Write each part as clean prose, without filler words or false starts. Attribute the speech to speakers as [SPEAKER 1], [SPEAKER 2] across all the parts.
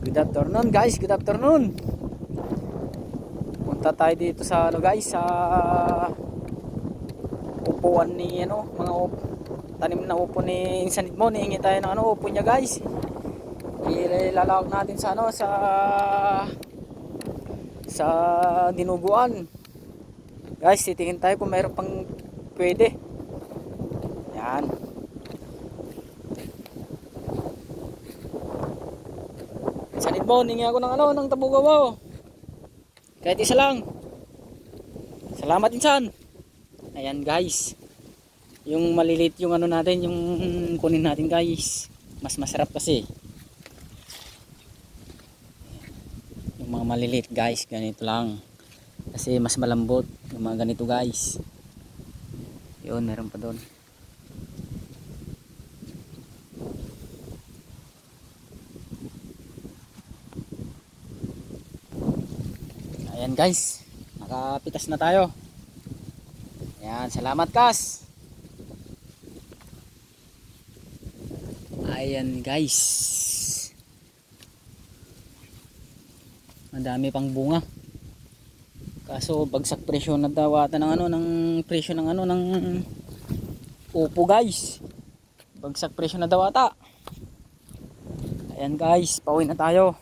[SPEAKER 1] Good afternoon guys, good afternoon. Punta tayo dito sa ano guys, sa upuan ni ano, mga tanim na upo ni Sanid mo. Nihingi tayo ng ano, upo niya guys. Ilalawag natin sa ano, sa dinuguan. Guys, titingin tayo kung mayroon pang pwede. Yan. Sanid mo, ningi ako ng ano, ng tabugaw mo. Kahit isa lang. Salamat insan. Ayan guys. Yung malilit yung ano natin, yung kunin natin guys. Mas masarap kasi. Yung mga malilit guys, ganito lang. Kasi mas malambot yung mga ganito guys. Yun, meron pa doon. Ayan guys, nakapitas na tayo. Ayan, salamat Kas. Ayan guys, madami pang bunga. Kaso bagsak presyo na daw ata ng ano, ng presyo ng ano, ng upo guys. Bagsak presyo na daw ata. Ayan guys, pauwi na tayo.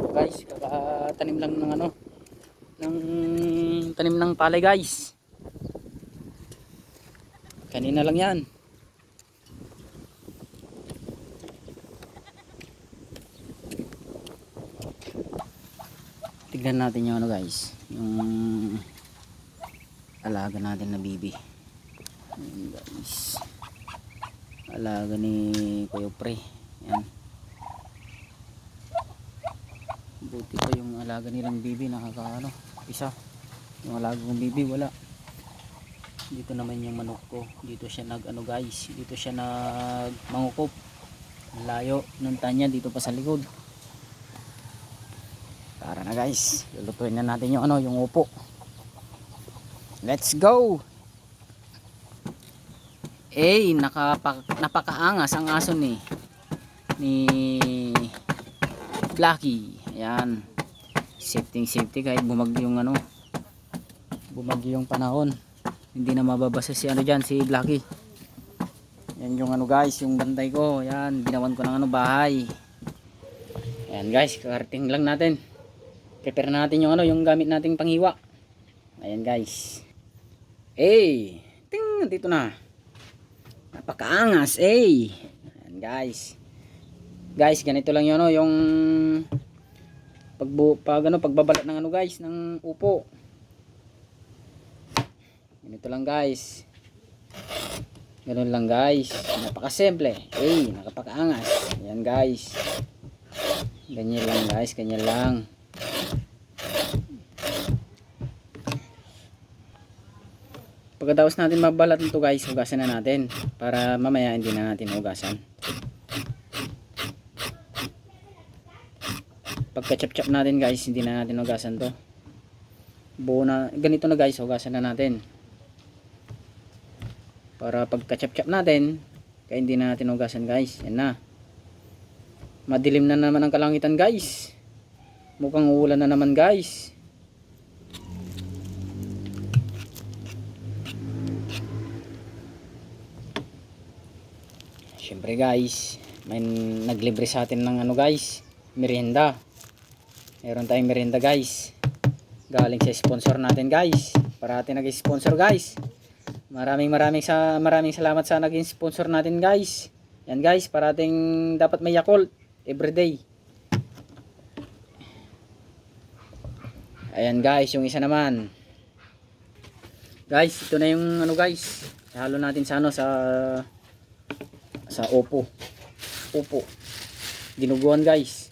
[SPEAKER 1] Guys, kakatanim lang ng ano, ng tanim ng palay guys. Kanina lang yan. Tignan natin yung ano guys, yung alaga natin na bibi. Ayan guys, alaga ni Kuya Pre. Yan, buti pa yung alaga nilang bibi, nakakaano, isa. Yung alaga kong bibi wala. Dito naman yung manok ko, dito siya nag ano guys, dito siya nag mangukop. Layo ng tanya dito pa sa likod. Tara na guys, lulutuin na natin yung ano, yung upo. Let's go. Napakaangas ang aso ni Blacky. Ayan, safety kahit bumagyo yung ano, bumagyo yung panahon, hindi na mababasa si ano dyan, si Blacky. Yan yung ano guys, yung bantay ko. Yan, ginawan ko ng ano, bahay. Ayan guys, kakarating lang natin. Prepare natin yung ano, yung gamit nating panghiwa. Ayan guys. Ting, dito na. Napakaangas, Ayan guys. Guys, ganito lang yung ano, yung pagbabalat ng ano guys, ng upo. Ganito lang guys. Ganun lang guys. Napakasimple. Nakapakaangas. Ayan guys. Ganyan lang guys, ganyan lang. Pagkatapos natin mabalat nito guys, hugasan na natin para mamaya hindi na natin hugasan. Pagka chop natin guys, hindi na natin hugasan to. Buo na, ganito na guys, hugasan na natin. Para pagka chop natin, kaya hindi na natin hugasan guys. Yan na. Madilim na naman ang kalangitan guys. Mukhang uulan na naman guys. Siyempre guys, may naglibre sa atin ng ano guys, merienda. Meron tayong merienda guys, galing sa sponsor natin guys. Parati nag-sponsor guys. Maraming salamat sa naging sponsor natin guys. Yan guys, parating dapat may Yakult everyday. Ayan guys, yung isa naman. Guys, ito na yung ano guys, halo natin sa ano, sa upo. Dinuguan guys.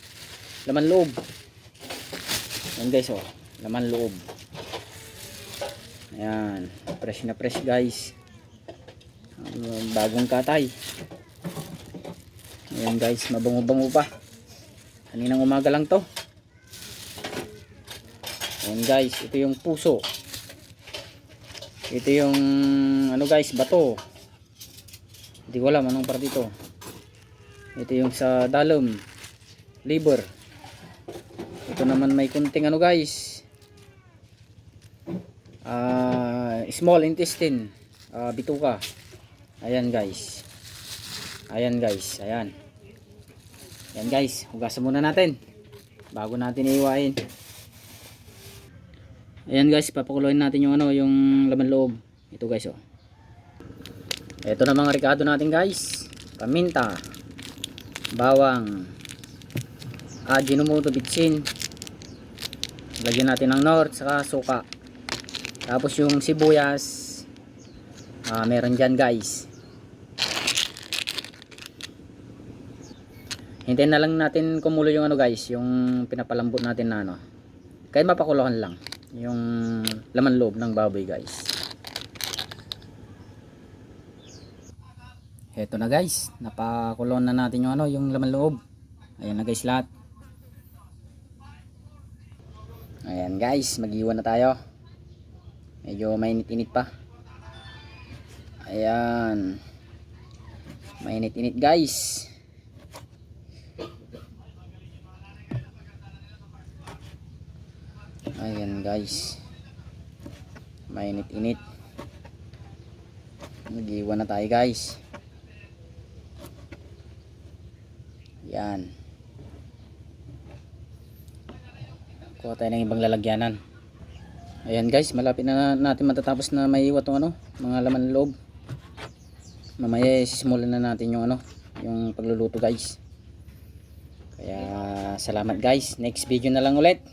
[SPEAKER 1] Laman loob. Yan guys, laman loob. Ayan, fresh na fresh guys. Bagong katay. Ayan guys, mabango-bango pa. Kaninang umaga lang to. Ayan guys, ito yung puso. Ito yung ano guys, bato. Hindi ko alam anong parte ito. Ito yung sa dalom, liver. Ito naman may kunting ano guys, small intestine, bituka. Ayan guys. Ayan guys, ayan. Ayan guys, hugasan muna natin bago natin iiwain. Ayan guys, papakuloyin natin yung ano, yung laman loob. Ito guys, oh. Ito na mga rekado natin guys. Paminta, bawang, Ajinomoto bitsin. Lagyan natin ng nor saka suka. Tapos yung sibuyas, meron dyan guys. Hintayin na lang natin kumulo yung ano guys, yung pinapalambot natin na ano. Kahit mapakuluhan lang yung laman loob ng baboy guys. Heto na guys, napakulon na natin yung ano, yung laman loob. Ayan na guys lahat. Ayan guys, mag-iwan na tayo. Medyo mainit-init pa. Ayan. Mainit-init guys. Ayan guys, mainit-init. Mag-iwan na tayo guys. Yan, kuha tayo ng ibang lalagyanan. Ayan guys, malapit na natin matatapos na may iwa tong ano, mga laman loob. Mamaya sisimulan na natin yung ano, yung pagluluto guys. Kaya salamat guys, next video na lang ulit.